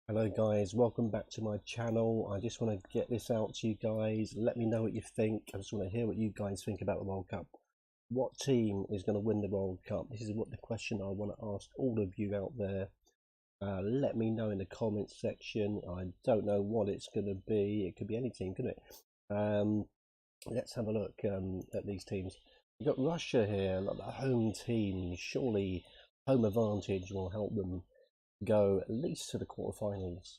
Hello guys, welcome back to my channel. I just want to get this out to you guys. Let me know what you think. I just want to hear what you guys think about the World Cup. What team is going to win the World Cup? This is what the question I want to ask all of you out there. Let me know in the comments section. I don't know what it's going to be. It could be any team, couldn't it? Let's have a look at these teams. You've got Russia here, like the home team. Surely home advantage will help them go at least to the quarterfinals.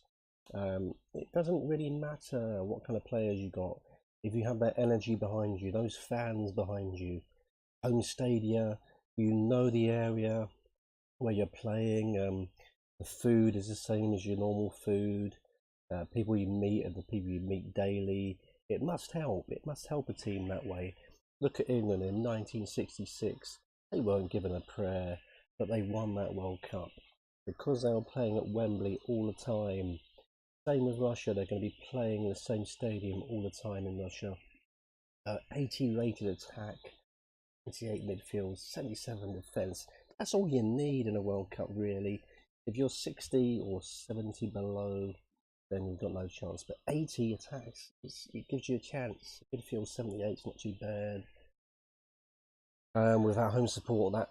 It doesn't really matter what kind of players you got. If you have that energy behind you, those fans behind you, home stadia, you know the area where you're playing. The food is the same as your normal food. People you meet are the people you meet daily. It must help. It must help a team that way. Look at England in 1966. They weren't given a prayer, but they won that World Cup because they were playing at Wembley all the time. Same with Russia, they're going to be playing in the same stadium all the time in Russia. 80 rated attack, 88 midfield, 77 defence. That's all you need in a World Cup, really. If you're 60 or 70 below, then you've got no chance. But 80 attacks, it gives you a chance. Midfield 78 is not too bad. Without home support, that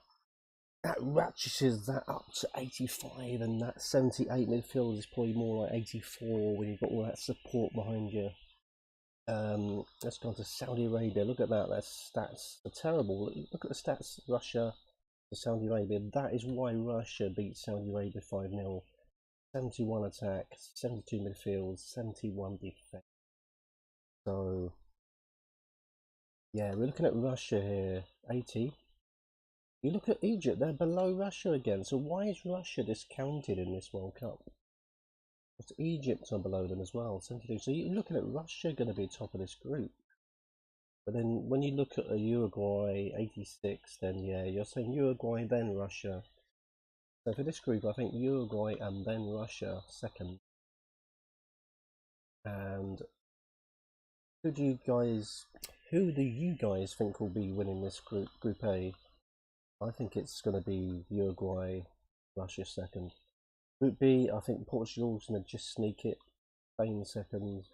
ratchets that up to 85, and that 78 midfield is probably more like 84 when you've got all that support behind you. Let's go on to Saudi Arabia. Look at that. Their stats are terrible. Look at the stats. Russia to Saudi Arabia. That is why Russia beat Saudi Arabia 5-0. 71 attack, 72 midfield, 71 defense. So yeah, we're looking at Russia here. 80. You look at Egypt, they're below Russia again. So why is Russia discounted in this World Cup? Because Egypt are below them as well, 72. So you're looking at Russia going to be top of this group. But then when you look at a Uruguay, 86, then yeah, you're saying Uruguay, then Russia. So for this group, I think Uruguay and then Russia second. And who do you guys think will be winning this group, Group A? I think it's going to be Uruguay, Russia second. Group B, I think Portugal's going to just sneak it. Spain second.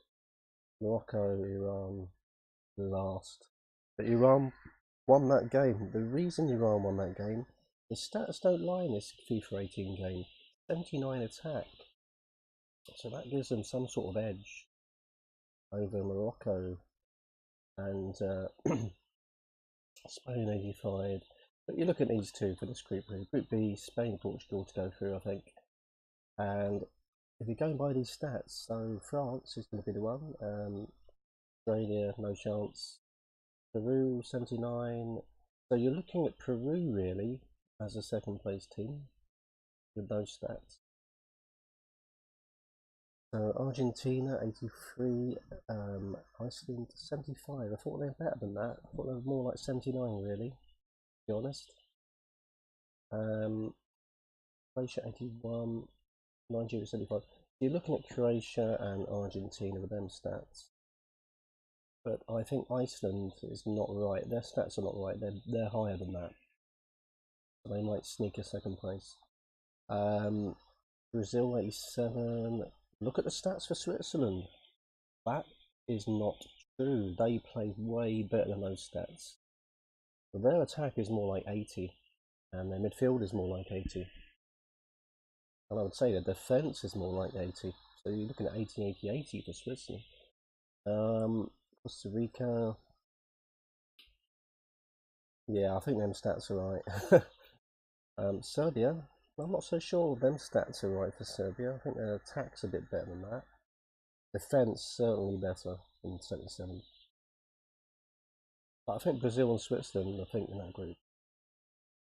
Morocco, Iran last. But Iran won that game. The reason Iran won that game, the stats don't lie in this FIFA 18 game. 79 attack. So that gives them some sort of edge over Morocco and Spain 85. But you look at these two for this group. Group B, Spain, Portugal to go through, I think. And if you're going by these stats, so France is going to be the one. Australia, no chance. Peru, 79. So you're looking at Peru really as a second place team with those stats. So Argentina, 83. Iceland, 75. I thought they were better than that. I thought they were more like 79 really, to be honest. Croatia, 81. Nigeria, 75. You're looking at Croatia and Argentina with them stats. But I think Iceland is not right. Their stats are not right. They're higher than that. So they might sneak a second place. Brazil, 87. Look at the stats for Switzerland. That is not true. They played way better than those stats. But their attack is more like 80. And their midfield is more like 80. And I would say the defence is more like 80. So you're looking at 80, 80, 80 for Switzerland. Costa Rica. Yeah, I think them stats are right. Serbia. I'm not so sure them stats are right for Serbia. I think their attack's a bit better than that. Defence certainly better than 77. But I think Brazil and Switzerland, I think in that group.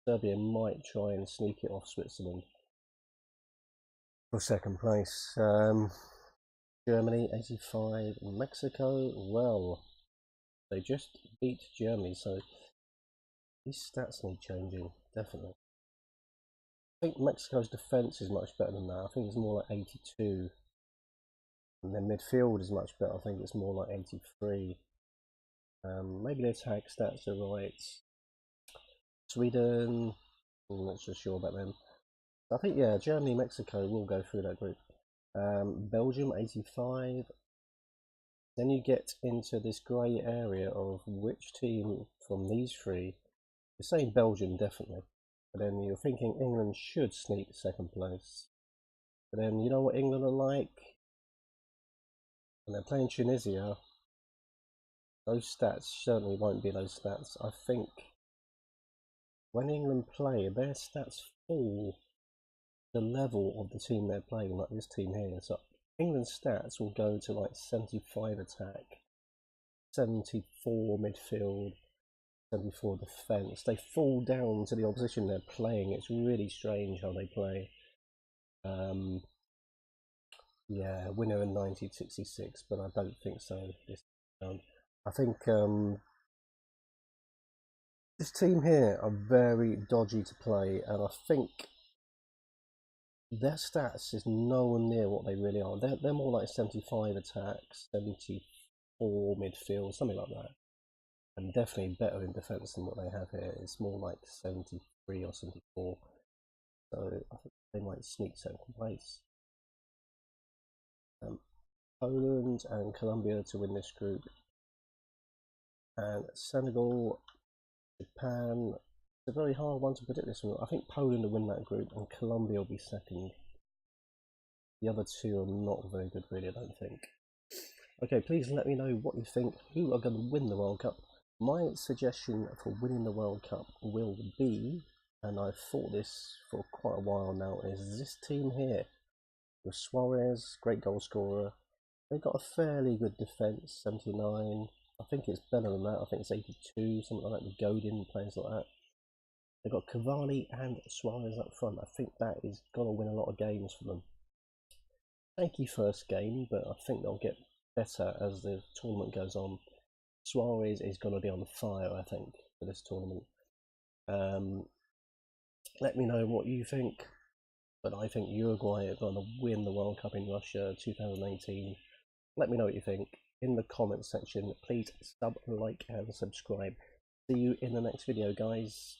Serbia might try and sneak it off Switzerland for second place. Germany, 85. Mexico, well, they just beat Germany, so these stats need changing, definitely. I think Mexico's defence is much better than that. I think it's more like 82. And their midfield is much better. I think it's more like 83. Maybe the attack stats are right. Sweden, I'm not so sure about them. I think, yeah, Germany, Mexico will go through that group. Belgium 85. Then you get into this grey area of which team from these three. You're saying Belgium definitely, but then you're thinking England should sneak second place. But then you know what England are like? When they're playing Tunisia, those stats certainly won't be those stats. I think when England play, their stats fall the level of the team they're playing, like this team here. So England's stats will go to like 75 attack, 74 midfield, 74 defence. They fall down to the opposition they're playing. It's really strange how they play. Yeah, winner in 1966, but I don't think so this round. I think this team here are very dodgy to play, and I think their stats is nowhere near what they really are. They're more like 75 attacks, 74 midfield, something like that. And definitely better in defence than what they have here. It's more like 73 or 74. So I think they might sneak second place. Poland and Colombia to win this group. And Senegal, Japan. It's a very hard one to predict this one. I think Poland will win that group and Colombia will be second. The other two are not very good, really, I don't think. Okay, please let me know what you think. Who are going to win the World Cup? My suggestion for winning the World Cup will be, and I've thought this for quite a while now, is this team here. With Suarez, great goal scorer. They've got a fairly good defence, 79. I think it's better than that. I think it's 82, something like that, with Godin, players like that. They've got Cavani and Suarez up front. I think that is going to win a lot of games for them. Shaky first game, but I think they'll get better as the tournament goes on. Suarez is going to be on fire, I think, for this tournament. Let me know what you think, but I think Uruguay are going to win the World Cup in Russia 2018. Let me know what you think in the comments section. Please sub, like, and subscribe. See you in the next video, guys.